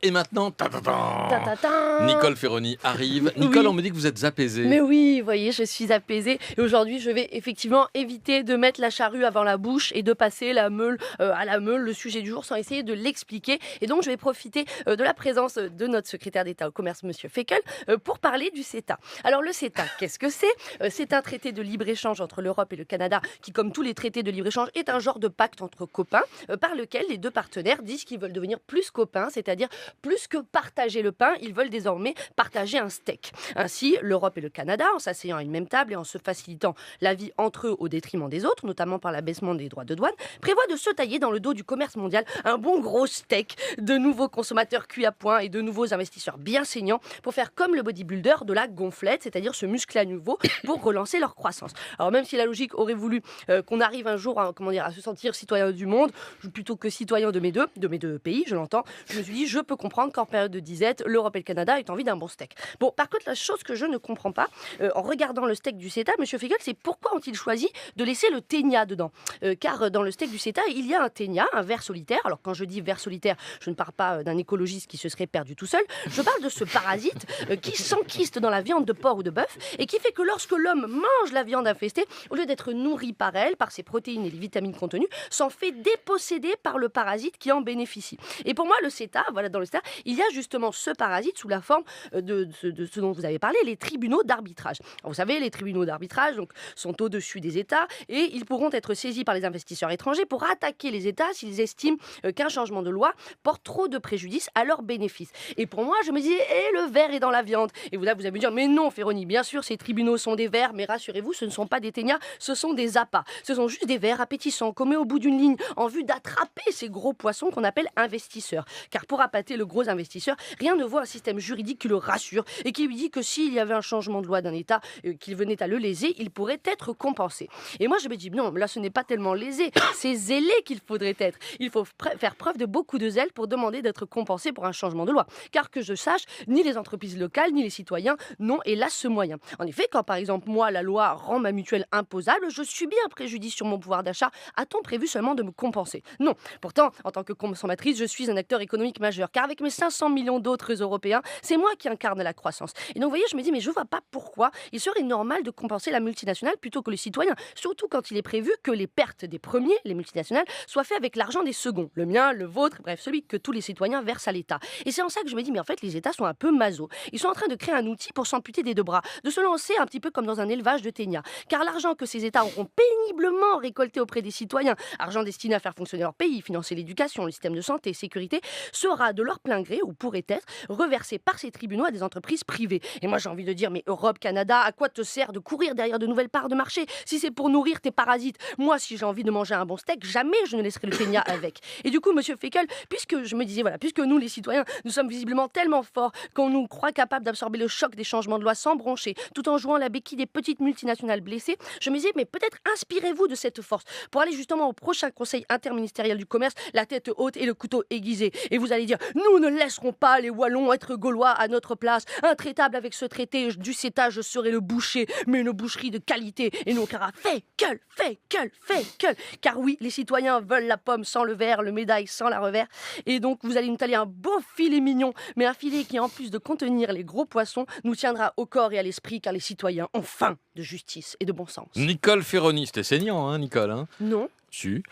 Et maintenant, ta-ta-tan, Ta-ta-tan. Nicole Ferroni arrive. Nicole, Oui. on me dit que vous êtes apaisée. Mais oui, vous voyez, je suis apaisée. Et aujourd'hui, je vais effectivement éviter de mettre la charrue avant la bouche et de passer la meule à la meule, le sujet du jour, sans essayer de l'expliquer. Et donc, je vais profiter de la présence de notre secrétaire d'État au commerce, Monsieur Feckel, pour parler du CETA. Alors, le CETA, qu'est-ce que c'est ? C'est un traité de libre-échange entre l'Europe et le Canada qui, comme tous les traités de libre-échange, est un genre de pacte entre copains par lequel les deux partenaires disent qu'ils veulent devenir plus copains, c'est-à-dire plus que partager le pain, ils veulent désormais partager un steak. Ainsi, l'Europe et le Canada, en s'asseyant à une même table et en se facilitant la vie entre eux au détriment des autres, notamment par l'abaissement des droits de douane, prévoient de se tailler dans le dos du commerce mondial un bon gros steak, de nouveaux consommateurs cuits à point et de nouveaux investisseurs bien saignants pour faire comme le bodybuilder de la gonflette, c'est-à-dire se muscler à nouveau pour relancer leur croissance. Alors même si la logique aurait voulu qu'on arrive un jour à se sentir citoyen du monde, plutôt que citoyen de mes deux pays, je l'entends, je me suis dit, je peux comprendre qu'en période de disette, l'Europe et le Canada aient envie d'un bon steak. Bon, par contre, la chose que je ne comprends pas, en regardant le steak du CETA, Monsieur Feckel, c'est pourquoi ont-ils choisi de laisser le ténia dedans ? Car dans le steak du CETA, il y a un ténia, un ver solitaire. Alors quand je dis ver solitaire, je ne parle pas d'un écologiste qui se serait perdu tout seul. Je parle de ce parasite qui s'enquiste dans la viande de porc ou de bœuf et qui fait que lorsque l'homme mange la viande infestée, au lieu d'être nourri par elle, par ses protéines et les vitamines contenues, s'en fait déposséder par le parasite qui en bénéficie. Et pour moi, le CETA, voilà, dans le CETA, il y a justement ce parasite sous la forme de ce dont vous avez parlé, les tribunaux d'arbitrage. Alors, vous savez, les tribunaux d'arbitrage donc, sont au-dessus des États et ils pourront être saisis par les investisseurs étrangers pour attaquer les États s'ils estiment qu'un changement de loi porte trop de préjudice à leur bénéfice. Et pour moi, je me dis, le ver est dans la viande. Et vous allez me dire, mais non, Ferroni, bien sûr, ces tribunaux sont des vers, mais rassurez-vous, ce ne sont pas des ténias, ce sont des appâts. Ce sont juste des vers appétissants qu'on met au bout d'une ligne en vue d'attraper ces gros poissons qu'on appelle investisseurs. Car pour appâter le gros investisseur, rien ne vaut un système juridique qui le rassure et qui lui dit que s'il y avait un changement de loi d'un État qu'il venait à le léser, il pourrait être compensé. Et moi, je me dis, non, là, ce n'est pas tellement lésé, c'est zélé qu'il faudrait être. Il faut faire preuve de beaucoup de zèle pour demander d'être compensé pour un changement de loi. Car que je sache, ni les entreprises locales, ni les citoyens n'ont hélas ce moyen. En effet, quand par exemple, moi, la loi rend ma mutuelle imposable, je subis un préjudice sur mon pouvoir d'achat. A-t-on prévu seulement de me compenser ? Non. Pourtant, en tant que consommatrice, je suis un acteur économique majeur. Car avec mes 500 millions d'autres Européens, c'est moi qui incarne la croissance. Et donc, vous voyez, je me dis, mais je ne vois pas pourquoi il serait normal de compenser la multinationale plutôt que les citoyens. Surtout quand il est prévu que les pertes des premiers, les multinationales, soient faites avec l'argent des seconds. Le mien, le vôtre, bref, celui que tous les citoyens versent à l'État. Et c'est en ça que je me dis, mais en fait, les États sont un peu masos. Ils sont en train de créer un outil pour s'amputer des deux bras, de se lancer un petit peu comme dans un élevage de ténia. Car l'argent que ces États auront péniblement récolté auprès des citoyens, argent destiné à faire fonctionner leur pays, financer l'éducation, le système de santé, sécurité, sera de leur plein gré, ou pourrait être, reversé par ces tribunaux à des entreprises privées. Et moi, j'ai envie de dire, mais Europe, Canada, à quoi te sert de courir derrière de nouvelles parts de marché si c'est pour nourrir tes parasites ? Moi, si j'ai envie de manger un bon steak, jamais je ne laisserai le ténia avec. Et du coup, Monsieur Feckel, puisque je me disais, voilà, puisque nous, les citoyens, nous sommes visiblement tellement forts qu'on nous croit capables d'absorber le choc des changements de loi sans broncher, tout en jouant la béquille des petites multinationales blessées, je me disais, mais peut-être inspirez-vous de cette force pour aller justement au prochain conseil interministériel du commerce, la tête haute et le couteau aiguisé. Et vous allez dire, nous ne laisserons pas les Wallons être Gaulois à notre place. Intraitable avec ce traité du CETA, je serai le boucher, mais une boucherie de qualité. Et non, car Feckel. Car oui, les citoyens veulent la pomme sans le verre, le médaille sans la revers. Et donc, vous allez nous tailler un beau filet mignon, mais un filet qui, en plus de contenir les gros poissons, nous tiendra au corps et à l'esprit, car les citoyens ont faim de justice et de bon sens. Nicole Ferroni, c'était saignant, hein, Nicole, hein ? Non. Si.